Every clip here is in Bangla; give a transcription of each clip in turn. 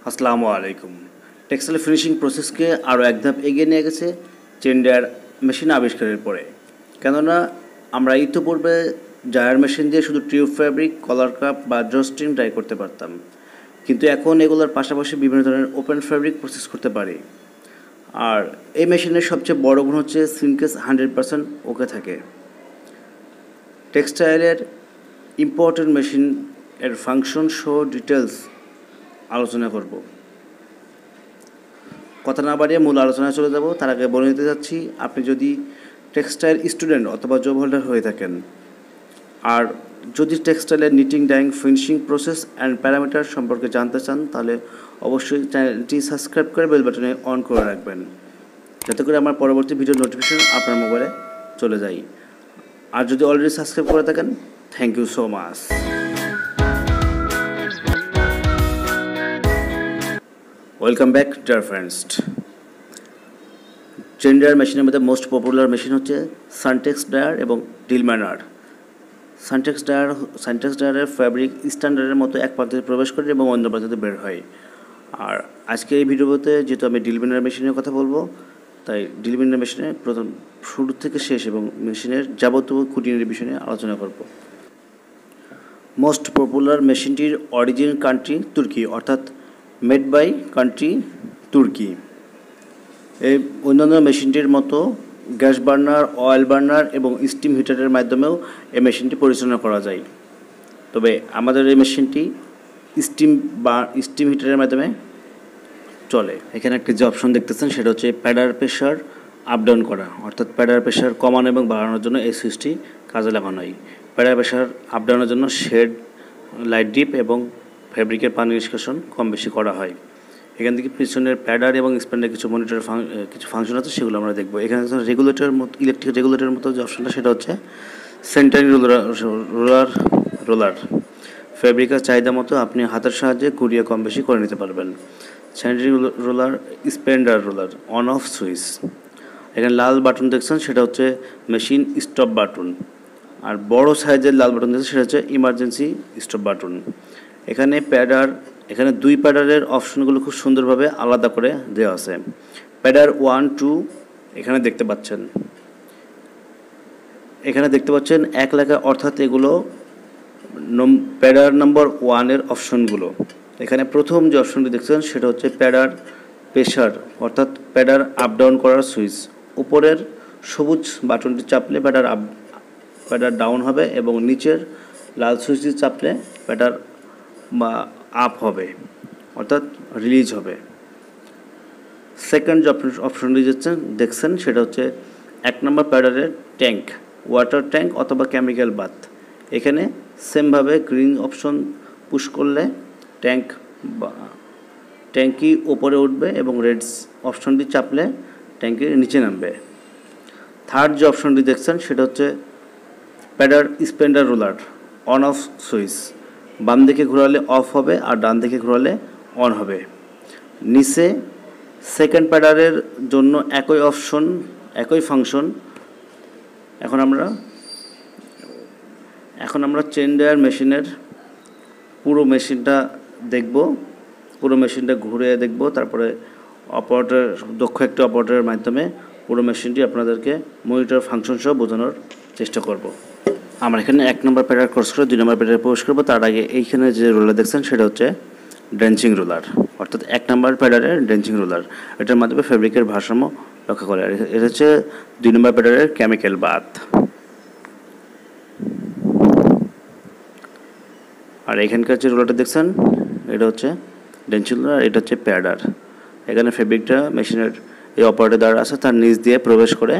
আসসালামু আলাইকুম। টেক্সটাইল ফিনিশিং প্রসেসকে আরও এক ধাপ এগিয়ে নিয়ে গেছে চেন ড্রায়ার মেশিন আবিষ্কারের পরে। কেননা আমরা ইতিপূর্বে ড্রায়ার মেশিন দিয়ে শুধু টিউব ফ্যাব্রিক, কলার কাপ বা জস্টিং ড্রাই করতে পারতাম, কিন্তু এখন এগুলোর পাশাপাশি বিভিন্ন ধরনের ওপেন ফ্যাব্রিক প্রসেস করতে পারি। আর এই মেশিনের সবচেয়ে বড় গুণ হচ্ছে সিনকেস 100% ওকে থাকে। টেক্সটাইলের ইম্পর্টেন্ট মেশিন এর ফাংশন শো ডিটেলস আলোচনা করব। কথা না বাড়িয়ে মূল আলোচনায় চলে যাব। তার আগে বলে নিতে যাচ্ছি, আপনি যদি টেক্সটাইল স্টুডেন্ট অথবা জব হোল্ডার হয়ে থাকেন আর যদি টেক্সটাইলের knitting, dyeing, finishing process and parameter সম্পর্কে জানতে চান, তাহলে অবশ্যই চ্যানেলটি সাবস্ক্রাইব করে বেল বাটনে অন করে রাখবেন, যাতে করে আমার পরবর্তী ভিডিও নোটিফিকেশন আপনার মোবাইলে চলে যায়। আর যদি অলরেডি সাবস্ক্রাইব করে থাকেন, thank you so much. Welcome back dear friends. Chain dryer মেশিনের মধ্যে মোস্ট পপুলার মেশিন হচ্ছে সানটেক্স ড্রায়ার এবং ডিলম্যানার। সানটেক্স ড্রায়ারের ফ্যাব্রিক স্ট্যান্ডার্ডের মতো এক প্রান্তে প্রবেশ করে এবং অন্য প্রান্তে বের হয়। আর আজকে এই ভিডিওতে যেহেতু আমি ডিলম্যানার মেশিনের কথা বলবো, তাই ডিলম্যানার মেশিনে প্রথম শুরু থেকে শেষ এবং মেশিনের যাবতীয় খুঁটিনাটি বিষয় নিয়ে আলোচনা করব। মোস্ট পপুলার মেশিনটির অরিজিন কান্ট্রি তুর্কি, অর্থাৎ মেড বাই কান্ট্রি তুর্কি। এই অন্যান্য মেশিনটির মতো গ্যাস বার্নার, অয়েল বার্নার এবং স্টিম হিটারের মাধ্যমেও এই মেশিনটি পরিচালনা করা যায়। তবে আমাদের এই মেশিনটি স্টিম হিটারের মাধ্যমে চলে। এখানে একটি যে অপশন দেখতেছেন সেটা হচ্ছে প্যাডার প্রেশার আপ ডাউন করা, অর্থাৎ প্যাডার প্রেশার কমানো এবং বাড়ানোর জন্য এই সুইচটি কাজে লাগানো হয়। প্যাডার প্রেশার আপ ডাউনের জন্য শেড, লাইট ডিপ এবং ফ্যাব্রিকের পানি নিষ্কাশন কম বেশি করা হয়। এখান থেকে পিছনের প্যাডার এবং স্প্যান্ডের কিছু মনিটর কিছু ফাংশন আছে, সেগুলো আমরা দেখবো। এখানে রেগুলেটর মতো, ইলেকট্রিক রেগুলেটরের মতো যে অপশনটা সেটা হচ্ছে সেন্টারিং রোলার। ফ্যাব্রিকের চাহিদা মতো আপনি হাতের সাহায্যে ঘুরিয়ে কম বেশি করে নিতে পারবেন। Centering roller, expander roller, on off switch. এখানে লাল বাটন দেখছেন সেটা হচ্ছে মেশিন স্টপ বাটন, আর বড় সাইজের লাল বাটন দেখছেন সেটা হচ্ছে ইমার্জেন্সি স্টপ বাটন। এখানে দুই প্যাডারের অপশনগুলো খুব সুন্দরভাবে আলাদা করে দেওয়া আছে। প্যাডার 1, 2 এখানে দেখতে পাচ্ছেন এক লেখা, অর্থাৎ এগুলো প্যাডার নম্বর 1-এর অপশনগুলো। এখানে প্রথম যে অপশনটি দেখছেন সেটা হচ্ছে প্যাডার প্রেশার, অর্থাৎ প্যাডার আপ ডাউন করার সুইচ। উপরের সবুজ বাটনটি চাপলে প্যাডার ডাউন হবে এবং নিচের লাল সুইচটি চাপলে প্যাডার বা আপ হবে, অর্থাৎ রিলিজ হবে। সেকেন্ড যে অপশনটি দেখছেন সেটা হচ্ছে 1 নম্বর প্যাডারের ট্যাঙ্ক, ওয়াটার ট্যাঙ্ক অথবা কেমিক্যাল বাথ। এখানে সেমভাবে গ্রিন অপশন পুশ করলে ট্যাঙ্কি ওপরে উঠবে এবং রেড অপশনটি চাপলে ট্যাঙ্কির নিচে নামবে। থার্ড যে অপশনটি দেখছেন সেটা হচ্ছে প্যাডার স্প্যান্ডার রোলার, অন অফ সুইচ। বাম দিকে ঘোরালে অফ হবে আর ডান দিকে ঘোরালে অন হবে। নিচে সেকেন্ড প্যাডারের জন্য একই অপশন, একই ফাংশন। এখন আমরা চেন ড্রায়ার মেশিনের পুরো মেশিনটা ঘুরে দেখব। তারপরে দক্ষ একটি অপারেটরের মাধ্যমে পুরো মেশিনটি আপনাদেরকে মনিটর ফাংশন সহ বোঝানোর চেষ্টা করব। আমরা এখানে 1 নম্বর প্যাডার ক্রস করে 2 নম্বর প্যাডারে প্রবেশ করবো। তার আগে এইখানে যে রোলার দেখছেন সেটা হচ্ছে ড্রেঞ্চিং রোলার, অর্থাৎ 1 নম্বর প্যাডারের ড্রেঞ্চিং রোলার। এটার মাধ্যমে ফ্যাব্রিকের ভারসাম্য রক্ষা করে। আর এটা হচ্ছে 2 নম্বর প্যাডারের কেমিক্যাল বাথ। আর এখানকার যে রোলারটা দেখছেন এটা হচ্ছে ড্রেঞ্চিং রোলার, এটা হচ্ছে প্যাডার। এখানে ফ্যাব্রিকটা মেশিনের এই অপারেটর দ্বারা আছে, তার নিচ দিয়ে প্রবেশ করে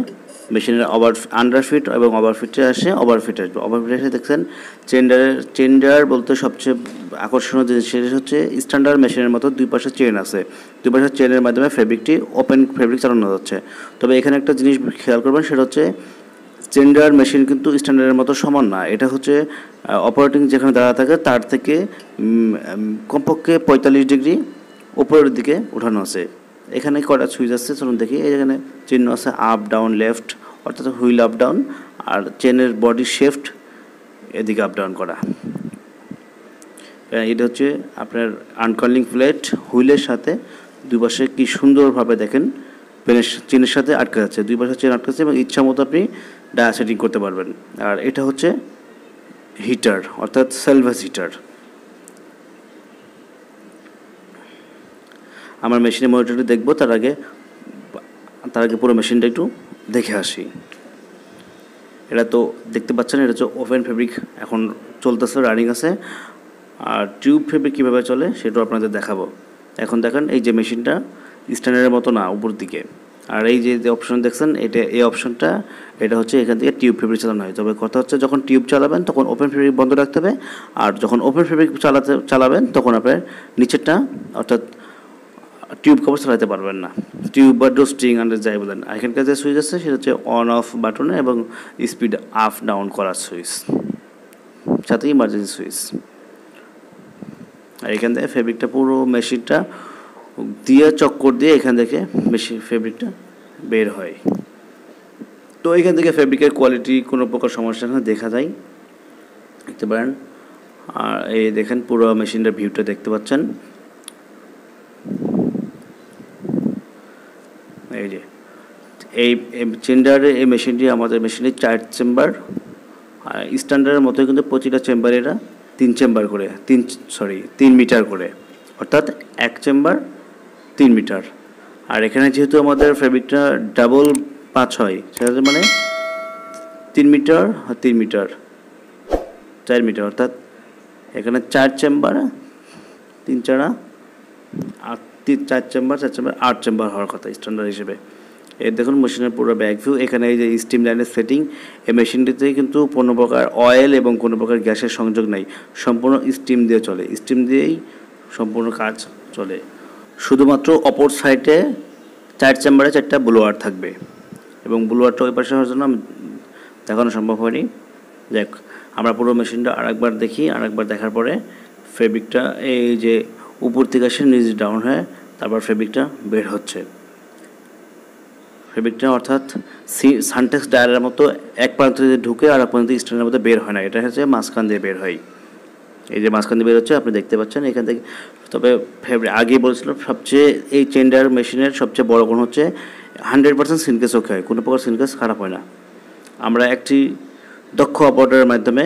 মেশিনের আন্ডারফিট এবং ওভারফিটে আসে, ওভারফিট এসে দেখছেন চেন ড্রায়ার বলতে সবচেয়ে আকর্ষণীয় জিনিস সেটা হচ্ছে স্ট্যান্ডার্ড মেশিনের মতো দুই পাশে চেন আছে। দুই পাশে চেনের মাধ্যমে ওপেন ফ্যাব্রিক চালানো যাচ্ছে। তবে এখানে একটা জিনিস খেয়াল করবেন, সেটা হচ্ছে চেন ড্রায়ার মেশিন কিন্তু স্ট্যান্ডার্ডের মতো সমান না। এটা হচ্ছে অপারেটিং যেখানে দাঁড়া থাকে তার থেকে কমপক্ষে 45 ডিগ্রি উপরের দিকে উঠানো আছে। এখানে কয়টা সুইচ আছে চলুন দেখি। এখানে চিহ্ন আছে আপ, ডাউন, লেফট, অর্থাৎ হুইল আপ ডাউন, আর চেনের বডি শেফট এদিকে আপ ডাউন করা। এটা হচ্ছে আপনার আনকার্লিং প্লেট হুইলের সাথে দুই পাশে কি সুন্দরভাবে দেখেন পেনের চেনের সাথে আটকে যাচ্ছে, দুই পাশে চেন আটকাচ্ছে এবং ইচ্ছা মতো আপনি ডায়া সেটিং করতে পারবেন। আর এটা হচ্ছে হিটার অর্থাৎ সেলভেজ হিটার। আমার মেশিনের মনিটরটি দেখবো, তার আগে পুরো মেশিনটা একটু দেখে আসি। এটা তো দেখতে পাচ্ছেন, এটা হচ্ছে ওভেন ফেব্রিক এখন চলতেছে, রানিং আছে। আর টিউব ফেব্রিক কীভাবে চলে সেটাও আপনাদের দেখাবো। এখন দেখেন এই যে মেশিনটা স্ট্যান্ডার্ডের মতো না উপর দিকে, আর এই যে অপশন দেখছেন এই অপশনটা এটা হচ্ছে এখান থেকে টিউব ফেব্রিক চালানো হয়। তবে কথা হচ্ছে যখন টিউব চালাবেন তখন ওপেন ফেব্রিক বন্ধ রাখতে হবে, আর যখন ওপেন ফেব্রিক চালাবেন তখন আপনার নিচেরটা অর্থাৎ টিউব কভার চালাতে পারবেন না, টিউব বা ডোস্টিং আন্ডার যাই বলেন। এখানকার যে সুইচ আছে সেটা হচ্ছে অন অফ বাটনে এবং স্পিড আপ ডাউন করার সুইচ, সাথে ইমার্জেন্সি সুইচ। আর এখান থেকে ফেব্রিকটা পুরো মেশিনটা দিয়ে চক্কর দিয়ে এখান থেকে ফেব্রিকটা বের হয়। তো এখান থেকে ফেব্রিকের কোয়ালিটি কোনো প্রকার সমস্যা না দেখা যায়, দেখতে পারেন। আর এই দেখেন পুরো মেশিনটার ভিউটা দেখতে পাচ্ছেন। এই যে এই চেম্বারের এই মেশিনটি আমাদের মেশিনের 4 চেম্বার, আর স্ট্যান্ডার্ডের মতো কিন্তু প্রতিটা চেম্বারে এরা 3 চেম্বার করে 3 মিটার করে, অর্থাৎ 1 চেম্বার 3 মিটার। আর এখানে যেহেতু আমাদের ফেব্রিকটা ডাবল 5 হয়, সেটা মানে 3 মিটার আর 3 মিটার 4 মিটার, অর্থাৎ এখানে 4 চেম্বার 3 চারা 4 চেম্বার 8 চেম্বার হওয়ার কথা স্ট্যান্ডার্ড হিসেবে। এই দেখুন মেশিনের পুরো ব্যাক ভিউ। এখানে এই যে স্টিম লাইনের সেটিং, এই মেশিনটিতে কিন্তু কোনো প্রকার অয়েল এবং কোনো প্রকার গ্যাসের সংযোগ নেই, সম্পূর্ণ স্টিম দিয়ে চলে, স্টিম দিয়েই সম্পূর্ণ কাজ চলে। শুধুমাত্র অপর সাইডে 4 চেম্বারে 4টা ব্লোয়ার থাকবে, এবং ব্লোয়ারটা ওই পাশে হওয়ার জন্য দেখানো সম্ভব হয়নি। দেখ আমরা পুরো মেশিনটা আরেকবার দেখি, আরেকবার দেখার পরে ফেব্রিকটা এই যে উপর থেকে আসে নিচ ডাউন হয়, তারপর ফেব্রিকটা বের হচ্ছে। ফেব্রিকটা অর্থাৎ সানটেক্স ডায়ারের মতো এক প্রান্ত দিয়ে ঢুকে আর এক প্রান্ত স্ট্যান্ডের মতো বের হয় না, এটা হচ্ছে মাঝখান দিয়ে বের হয়। এই যে মাঝখান দিয়ে বের হচ্ছে আপনি দেখতে পাচ্ছেন এখান থেকে। তবে আগেই বলছিলাম সবচেয়ে এই চেন্ডার মেশিনের সবচেয়ে বড় গুণ হচ্ছে 100% সিনকেস ওকে হয়, কোনো প্রকার সিনকেস খারাপ হয় না। আমরা একটি দক্ষ অপারেটরের মাধ্যমে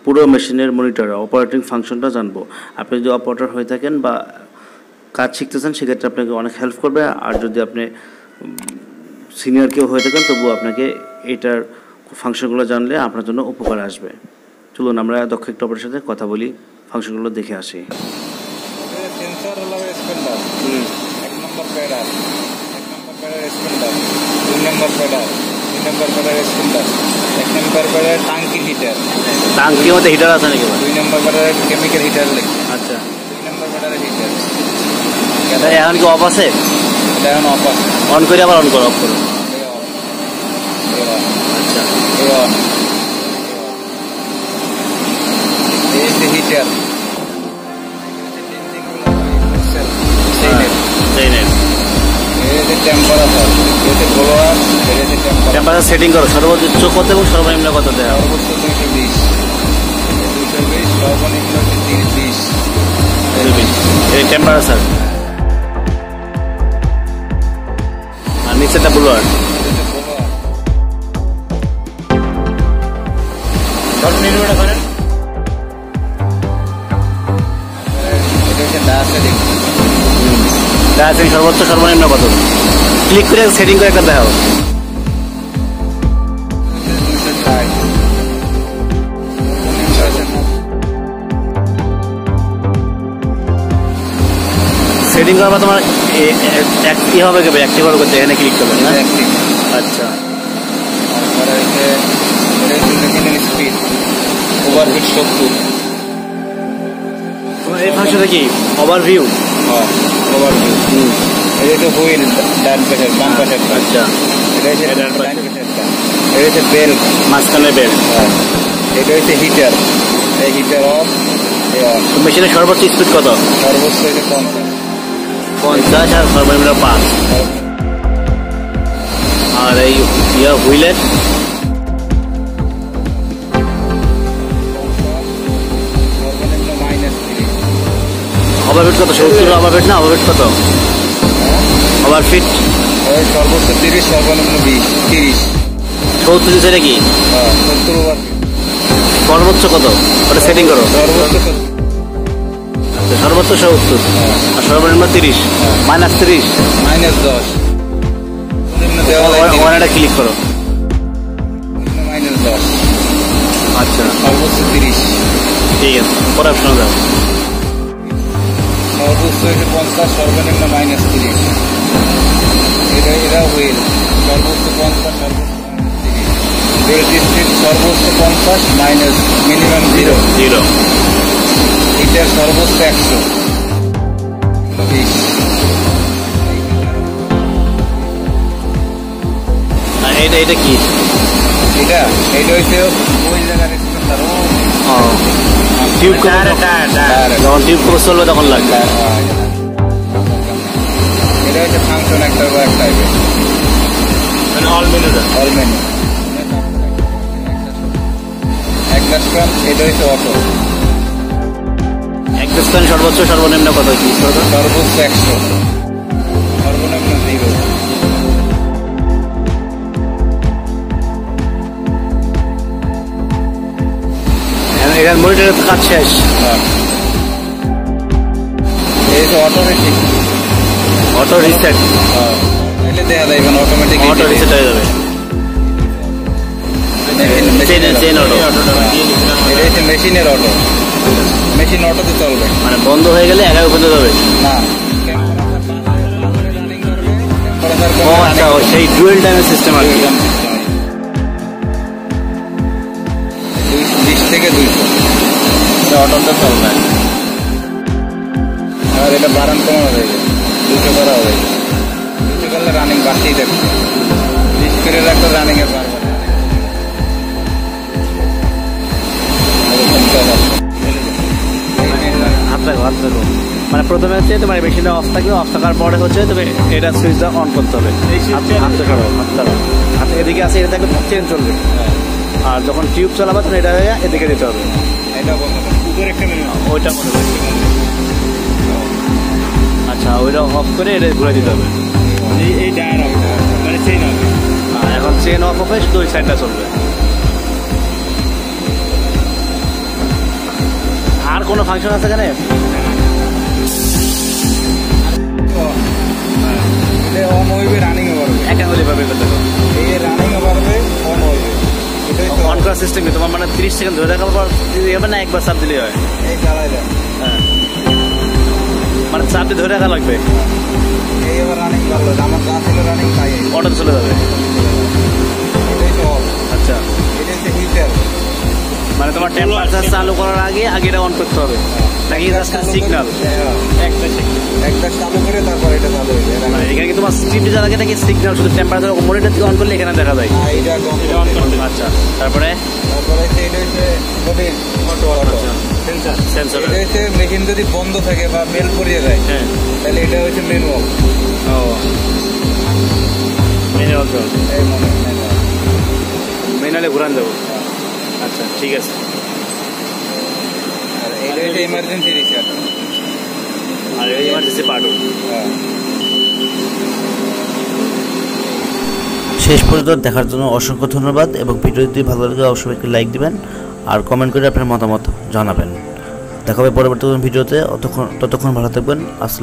পুরো মেশিনের মনিটর অপারেটিং ফাংশনটা জানবো। আপনি যদি অপারেটর হয়ে থাকেন বা কাজ শিখতেছেন সেক্ষেত্রে আপনাকে অনেক হেল্প করবে, আর যদি আপনি সিনিয়র কেউ হয়ে থাকেন তবুও আপনাকে এটার ফাংশনগুলো জানলে আপনার জন্য উপকার আসবে। চলুন আমরা দক্ষ একটা অপারেটরের সাথে কথা বলি, ফাংশনগুলো দেখে আসি। সেন্সর হলো স্পেন্ডার, 1 নম্বর প্যাডার, 1 নম্বর প্যাডার স্পেন্ডার, 2 নম্বর প্যাডার, 3 নম্বর প্যাডার স্পেন্ডার, 1 নম্বর প্যাডার টাঙ্কি হিটার। টাঙ্কির মধ্যে হিটার আছে নাকি? 2 নম্বর প্যাডার কেমিক্যাল হিটার লেখা। আচ্ছা, 2 নম্বর প্যাডার হিটার। এটা এখন কি অফ আছে? এটা এখন অফ আছে। অন করে আবার অন করো, অফ করো। আচ্ছা, এই অন। এই যে হিটার, টেম্পারেচার সেটিং করো, সর্বোচ্চ কত এবং সর্বনিম্ন কত দেয়? সর্বোচ্চ 220, 220, সর্বনিম্ন 30। এই টেম্পারেচার। আর নিচেটা ব্লোয়ার। সর্বনিম্নটা করেন। সর্বোচ্চ সর্বনিম্ন কত? ক্লিক করে সেটিং করে একটা দেখাও। সেটিং করার পর তোমার কি হবে, অ্যাক্টিভ হবে করতে, এখানে ক্লিক করবেন না? আচ্ছা, স্পিড ওভারহিট 70। এই ফাংশনটা কি ওভারভিউ? হ্যাঁ, ওভারভিউ। এটা হুইল ডান পাশের, বাম পাশের। আচ্ছা, এটা হচ্ছে ডান পাশের, এটা হচ্ছে বেল, মাঝখানে বেল। হ্যাঁ, এটা হচ্ছে হিটার। এই হিটার অফ, এই অন। মেশিনের সর্বোচ্চ স্পিড কত? সর্বোচ্চ হচ্ছে 50 আর সর্বনিম্ন 5। আর এই হুইলের সর্বনিম্ন -3। ওভারফিট কত? 70 ওভারফিট না? ওভারফিট কত? ওভারফিট সর্বোচ্চ 30, সর্বনিম্ন 20, 30। 70 দিচ্ছে এটা কি? 70 ওভারফিট। সর্বোচ্চ কত? ওটা সেটিং করো। সর্বোচ্চ আচ্ছা, সর্বোচ্চ 70 আর সর্বনিম্ন 30, -30, -10। সর্বনিম্ন দেওয়া যায় 30, ওখানে ক্লিক করো। -10। আচ্ছা সর্বোচ্চ 30। ঠিক আছে, পরে অপশনে যাও। সর্বোচ্চ হচ্ছে 50, সর্বনিম্ন -30। এটা হুইল সর্বোচ্চ 50, সর্বোচ্চ -30। বেল্ট স্পিড সর্বোচ্চ 50 মাইনাস মিনিমাম 0। এটার সর্বোচ্চ 100, 20। এটা কি? এটা হচ্ছে ওই জায়গার স্পেন্ডার। টিউব যখন টিউব করে চলবে তখন লাগবে। এটা হচ্ছে ফাংশন একটা টাইপের, অল মেনু। একটা স্প্যান। এটা হচ্ছে অটো। একটা স্প্যান সর্বোচ্চ সর্বনিম্ন কত? কি সর্বোচ্চ 100, সর্বনিম্ন 0। এখানে মনিটরের কাজ শেষ। এই তো অটোমেটিক অটো রিসেট। তাহলে দেখা যায় এখন অটোমেটিক অটো রিসেট হয়ে যাবে। Chain auto. এটা হচ্ছে মেশিনের অটো। মেশিন অটোতে চলবে, মানে বন্ধ হয়ে গেলে একা বন্ধ যাবে না। ও আচ্ছা, সেই ডুয়েল টাইমের সিস্টেম আর কি। 20 থেকে 200 অটোটা চলবে। আর এটা বাড়ান কমানো হয়ে যায়, 200 করা হয়ে যায়। 200 করলে রানিং বাড়তেই থাকবে। 20 করে রাখলে রানিং এর বাড়বে। মানে প্রথমে হচ্ছে তোমার মেশিনটা অফ থাকবে, অফ থাকার পরে হচ্ছে তুমি এটা সুইচটা অন করতে হবে। হাতে এদিকে আছে, এটা থাকবে চেন চলবে। আর যখন টিউব চালাবে তখন এটা এদিকে দিতে হবে। ওইটা আচ্ছা, ওইটা অফ করে এটা ঘুরে দিতে হবে। এখন চেন অফ হবে, শুধু ওই সাইডটা চলবে। আর কোনো ফাংশন আছে এখানে? অন হইবে, রানিং পারবে। একা হলে পাবে করতে এই রানিং পারবে, অন হইবে। অন করার সিস্টেম কি তোমার? মানে 30 সেকেন্ড ধরে রাখার পর হবে না, একবার চাপ দিলেই হয়? এই চালাই দেয়। হ্যাঁ, মানে চাপ দিয়ে ধরে রাখা লাগবে। এই এবার রানিং করলো, আমার যা ছিল রানিং তাই অটোতে চলে যাবে। এটাই তো অফ। আচ্ছা, এটা হচ্ছে হিটার। মানে তোমার টেম্পারেচার চালু করার আগে এটা অন করতে হবে নাকি জাস্ট সিগন্যাল? একটা চালু করে তারপর এটা চালু হয়ে যায়। মানে এখানে কি তোমার স্ক্রিপ্ট যার আগে নাকি সিগন্যাল শুধু টেম্পারেচার মনিটর থেকে অন করলে এখানে দেখা যায়? এটা অন করতে। আচ্ছা, তারপরে এটা হচ্ছে অটো সেন্সর। এটা হচ্ছে মেশিন যদি বন্ধ থাকে বা মেল পড়িয়ে যায়, হ্যাঁ, তাহলে এটা হচ্ছে মেনু অফ। ও ম্যানুয়াল তো, এই মনে ম্যানুয়াল। ম্যানুয়ালে ঘুরান দেবো। আচ্ছা, ঠিক আছে। আর এটা হচ্ছে ইমার্জেন্সি রিচার্জ। আর এই ইমার্জেন্সি পার্টও। শেষ পর্যন্ত দেখার জন্য অসংখ্য ধন্যবাদ, এবং ভিডিওটি ভালো লাগলে অবশ্যই একটি লাইক দিবেন আর কমেন্ট করে আপনার মতামত জানাবেন। দেখা হবে পরবর্তী ভিডিওতে। ততক্ষণ ভালো থাকবেন। আসসালাম।